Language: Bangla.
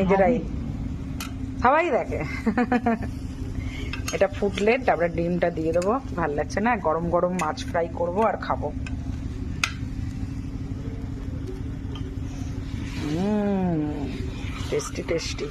নিজেরাই সবাই দেখে। এটা ফুটলে তারপরে ডিমটা দিয়ে দেবো। ভাল লাগছে না? গরম গরম মাছ ফ্রাই করবো আর খাবো। Tasty tasty.